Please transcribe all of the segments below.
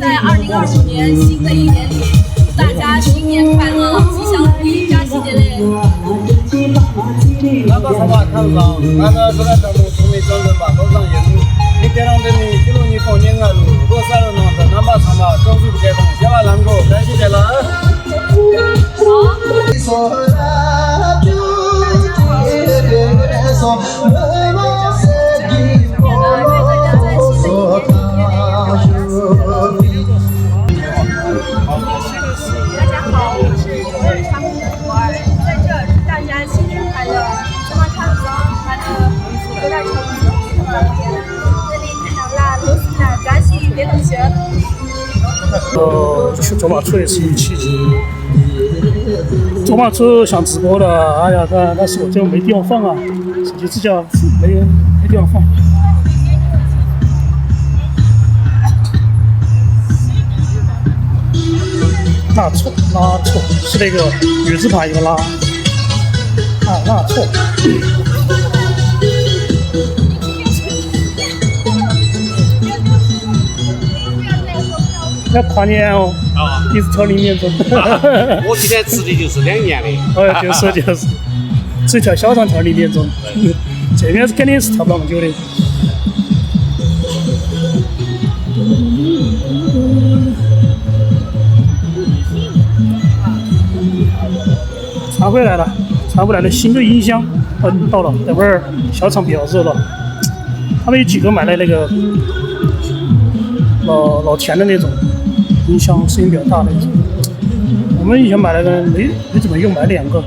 在2025年新的一年里，祝大家新年快乐，吉祥如意，佳琪节嘞！那个什么，看上那个这个咱们出门走人吧，路上也是，你点上的你记录你过年啊路，多少人弄的，那么长嘛，总是不给动，先把啷个，感谢节了。大家好，我是周日常务的博儿，在这儿祝大家新年快乐，这么看着把这个有点成绩，这里看到了罗斯娜扎西别同学。走马车也是一奇迹。走马车想直播的，哎呀，但是我这没地方放啊，手机支架没地方放。纳错是那个女字旁一个拉啊，纳错。要跨年哦，你是挑2年钟。我今天吃的就是2年的。就是，只跳小肠跳2年钟，这边是肯定是跳不那么久的。传回来的新的音箱，到了，待会儿小场比较热闹，他们有几个买了那个老田的那种音箱，声音比较大的那种。我们以前买了个没怎么用，买了2个。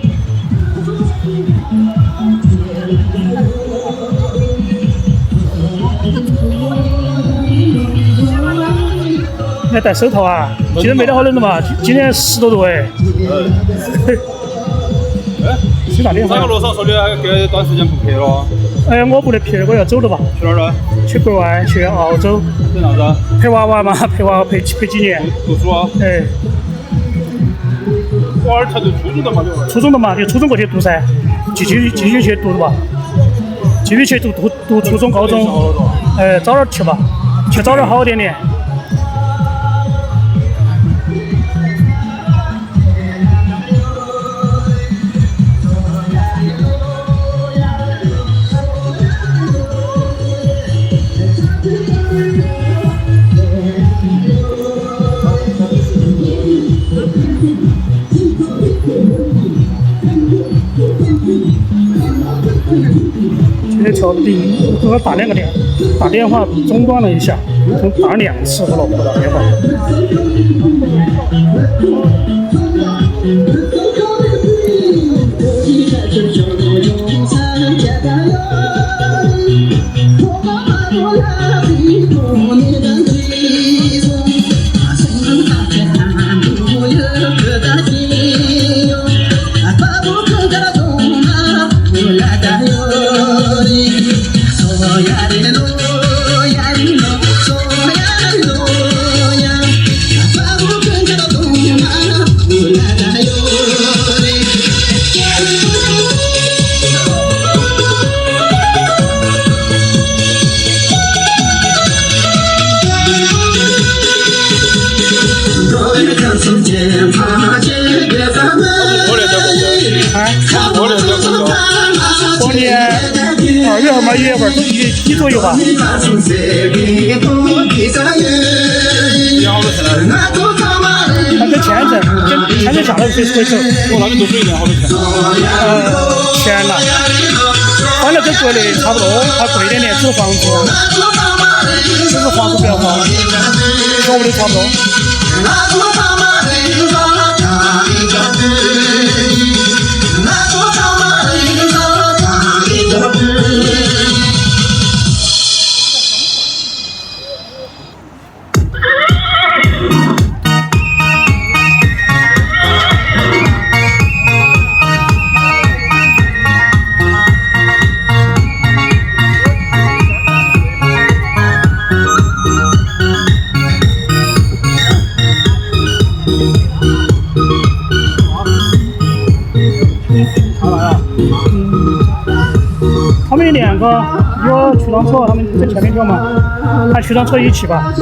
你还戴手套啊？今天没得好冷的嘛？今天10多度哎。谁打电话？上个路上说的隔段时间不拍了。哎，我不得拍，我要走了吧？去哪儿了？去国外，去澳洲。干啥子？陪娃娃嘛，陪娃娃陪几年。读书啊？哎。娃儿才读初中的嘛，初中的嘛，就初中过去读噻，继续去读吧，继续去读初中、高中。哎，早点去吧，去早点好点点。今天调的第一，给我打电话中断了一下，打2次我老婆打电话。过年2月份嘛，1月份都1左右吧。那跟前阵下来回走。我那边多水一点，好多钱？钱了，反正跟国内差不多，还贵点点，只是房子比较高，跟我的差不多。他们有2个，有出租车，他们在前面跳嘛，还出租车一起吧。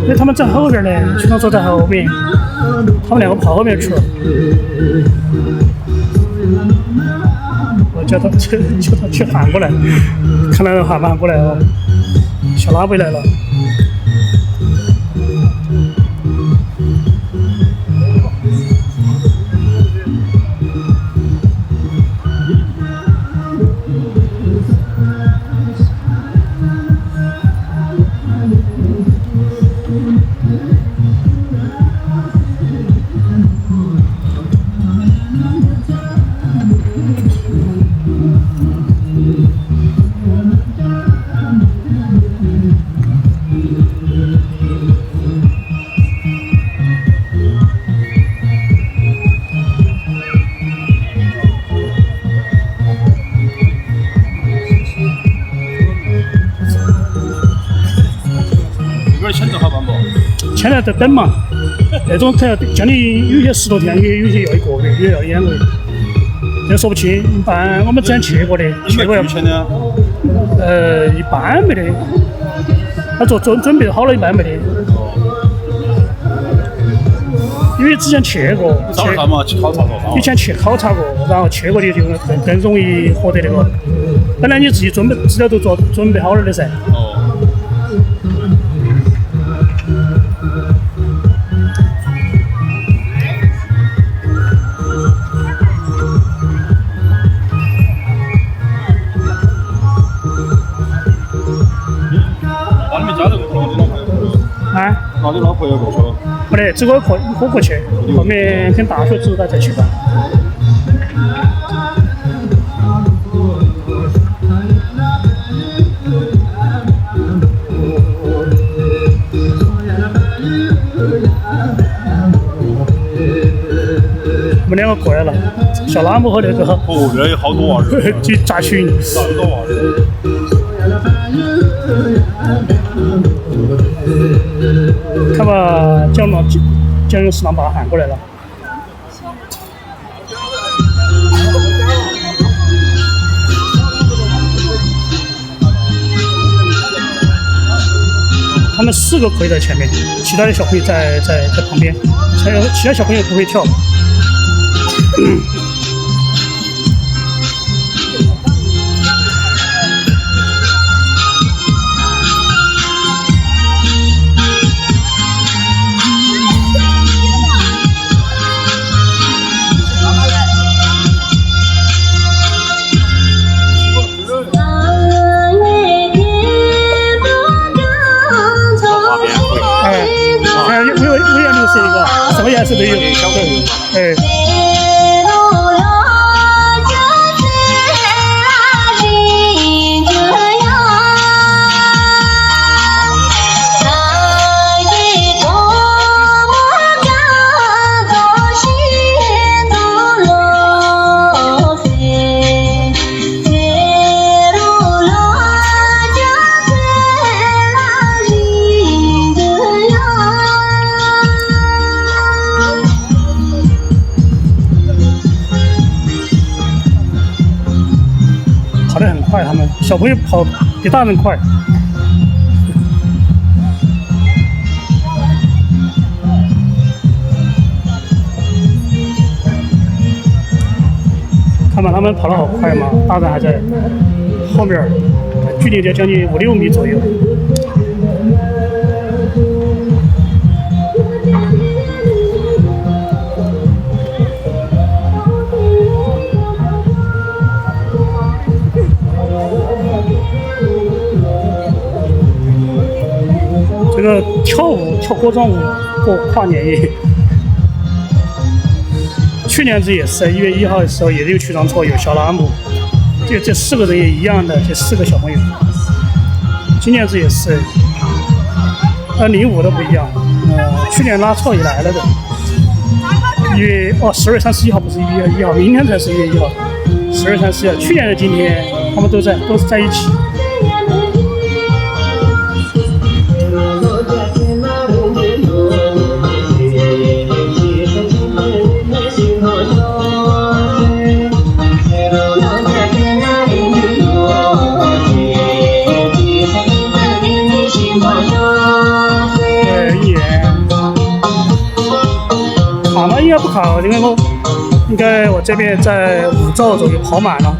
因为他们在后边呢，群众坐在后面，他们两个跑后面去了。我叫他去喊过来，看来喊不喊过来哦。小拉贝来了。现在在等嘛，那种可能将近有些10多天，有些要1个月，也要2个月，这说不清。一般我们之前去过的，去过要钱的。一般没得，他准备好了，一般没得。因为之前去过，以前去考察过，然后去过的就更容易获得那个。本来你自己资料都准备好了的噻。那你老婆要过去了？不得，只我过去，后面跟大学组他再去吧。我们两个过来了，小拉姆和那个。哦，原来有好多娃儿。去扎群。好多娃儿。看吧，蒋介石把他喊过来了。他们4个跪在前面，其他的小朋友在旁边，其他小朋友不会跳。什么颜色都有，哎。跑得很快，他们小朋友跑比大人快。看吧，他们跑得好快嘛，大人还在后面，距离将近5、6米左右。这个跳歌状舞过跨年夜，去年子也是1月1号的时候，也有曲张错，有小拉姆，这4个人也一样的，这4个小朋友。今年子也是，205都不一样，去年拉错也来了的。10月31号不是1月1号，明天才是1月1号，10月31号，去年的今天他们都是在一起。好，因为我这边在5周左右跑满了。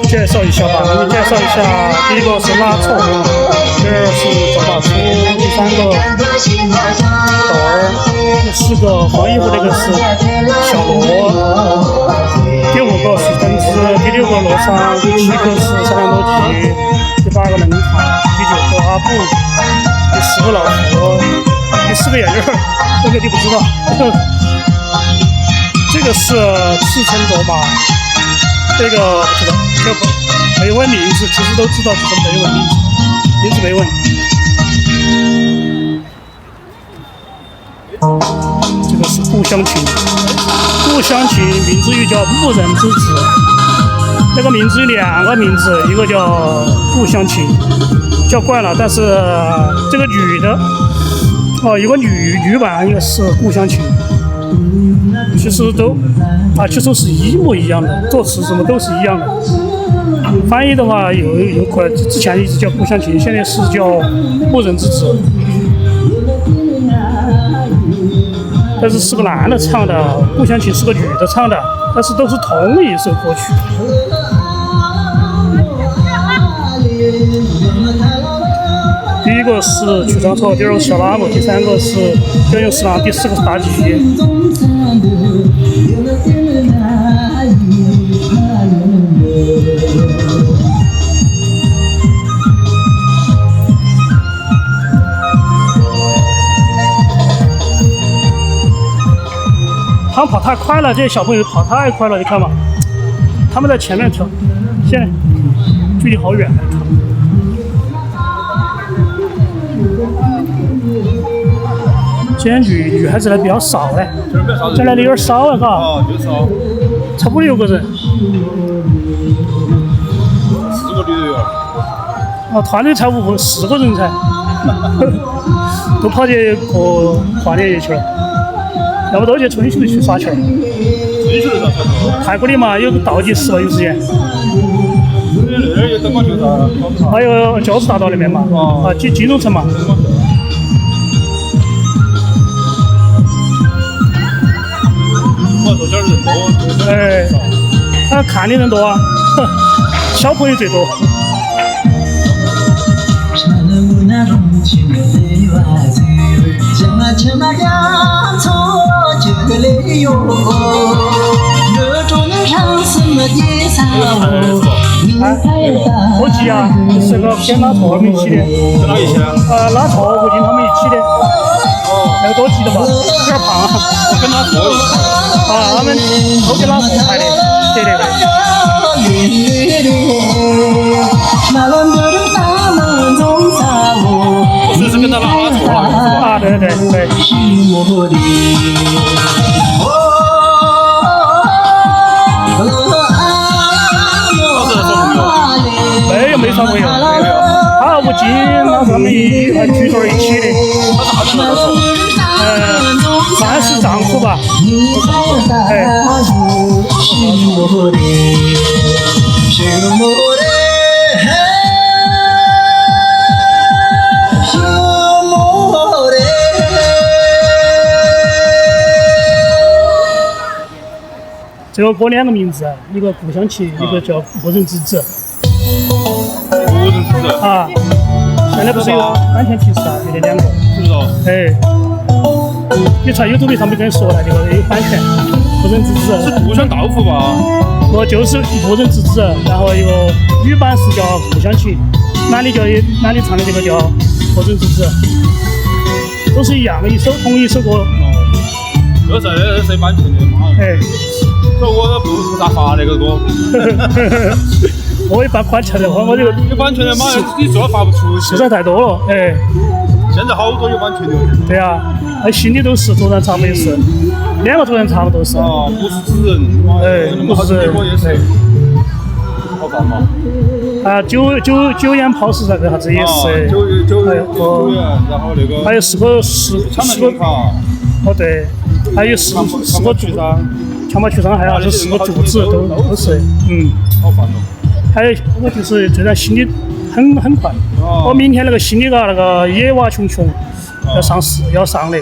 介绍一下吧，给你介绍一下，第一个是拉错，第二是走马车，第三个斗儿，第四个黄衣服那个是小罗，第5个是分支，第6个罗桑，第7个是三两多吉，第8个冷场，第9个阿布，第10个老佛，第4个眼镜，这个就不知道。这个是赤橙卓玛，这个不知道，这个没问名字，其实都知道，只是没问名字没问。这个是故乡情，故乡情名字又叫牧人之子，这个名字有2个名字，一个叫故乡情，叫惯了，但是这个女的，有个女版应该是故乡情。其实其实是一模一样的，作词什么都是一样的。翻译的话有可能之前一直叫故乡情，现在是叫牧人之子。但是是个男的唱的，故乡情是个女的唱的，但是都是同一首歌曲。第一个是曲张错，第2个是小拉姆，第3个是调用四郎，第4个是妲己。他们跑太快了，这些小朋友跑太快了，你看嘛，他们在前面跳，现在距离好远，你看。今天女孩子来比较少嘞，这来的有点少了，嘎。哦，就少。差不多6个人。4个旅游员。团队才10个人才，都跑去过跨年夜去了，要不都去春熙路去耍去了。春熙路上耍？泰国的嘛，有个倒计时了，有时间。那边有灯光秀噻。还有交子大道那边嘛，金融城嘛。我说这儿人多。哎，看的人多啊，小朋友最多。合集啊，是个跟拉错他们一起的。跟哪一起啊？拉错合集他们一起的。那个多记得吧？有点胖。我跟拉错一起。他们都跟拉错拍的，对的。我是跟他拉错了，对。没耍过油，他不进，他们聚到一起的。算是丈夫吧。这个歌2个名字，一个故乡情，一个叫牧人之子。啊，现在不是有版权提示啊，就这2个。是不是？你在 YouTube 上面跟你说了，这个有版权，牧人之子。是故乡豆腐吧？就是牧人之子，然后一个女版是叫故乡情，男的唱的这个叫牧人之子，都是一样的，同一首歌。这是版权的嘛？所以我不咋发那个歌。我也办版权的话，我这个有版权的嘛，你做发不出去。素材太多了，现在好多有版权的。对啊，新的都是突然唱的是，2个突然唱的都是。不是纸人。不是人。也是。好看嘛？九眼泡石那个啥子也是。九元，然后那个。还有10个。哦对，还有四个去伤，强暴曲伤，还有是4个柱子都是，好烦哦。还有我就是最近新的很快，我明天那个新的那个野蛙熊熊要上市，要上那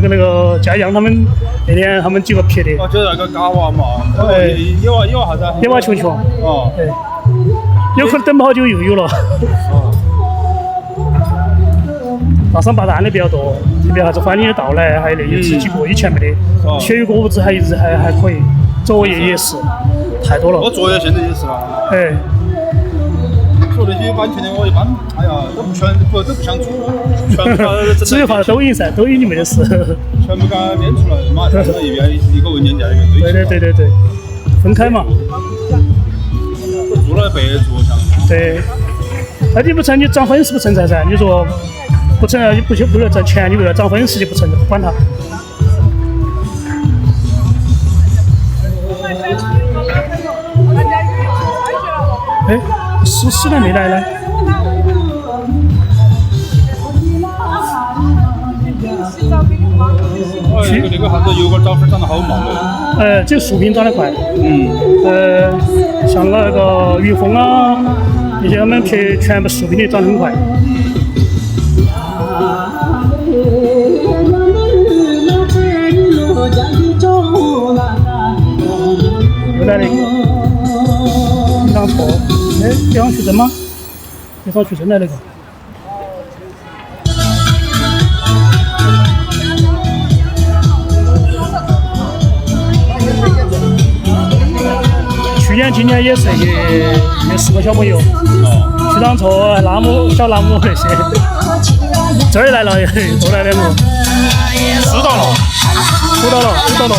个嘉阳他们那天他们几个拍的。哦，就是那个嘎娃嘛。对。野娃啥子？野蛙熊熊。哦。对。有可能等不好久又有了。哦。大伤大案的比较多，特别啥子欢迎的到来，还有那些几个以前没的，血雨果物质还一直还可以，作业也是太多了。我作业现在也是啦。哎。说那些版权的我一般，哎呀都不想做，全部只有发抖音噻，抖音里面的事。全部给它编出来，马上放到一边一个文件夹里面堆起来。对，分开嘛。做了白做像。对。那你不成，你涨粉丝不成才噻？你说不成，你不为了挣钱，你为了涨粉丝就不成，不管他。哎，诗来没来呢？那个啥子油管涨粉涨得好慢的。这个树屏涨得快。像那个云峰啊，那些他们拍全部树屏的涨得很快。又来了一个，非常错。别上去针吗？别上去针来那个。去年、今年也是也4个小朋友，去当错小拉姆那些，这儿来了，都来2个，知道了。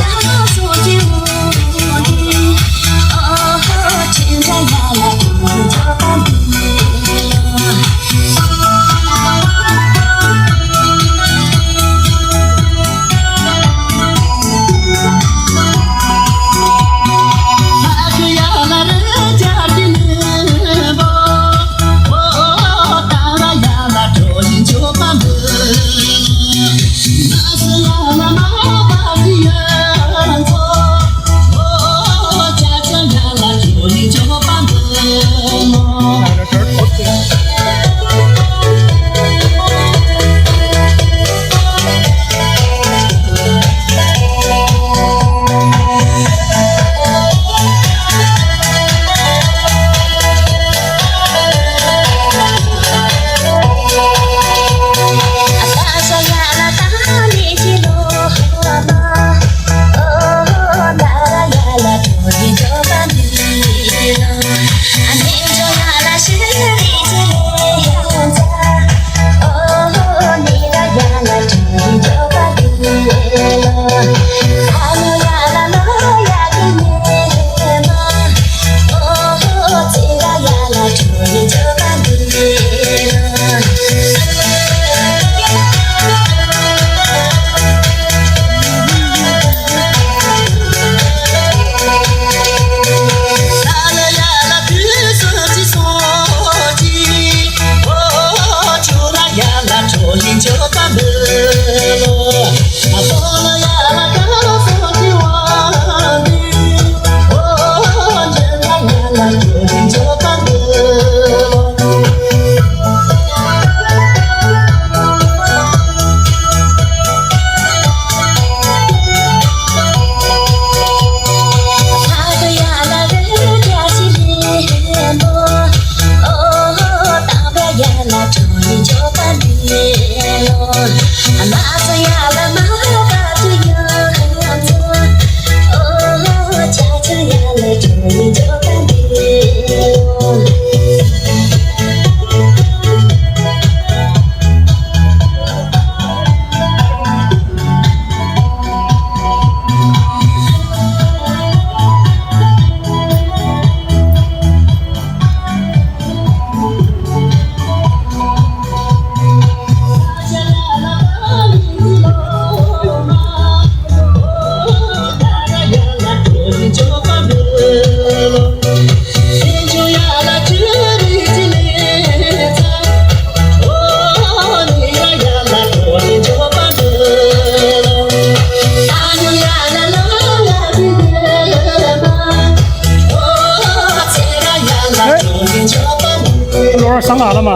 罗儿上哪了嘛？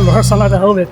罗儿上哪在后面。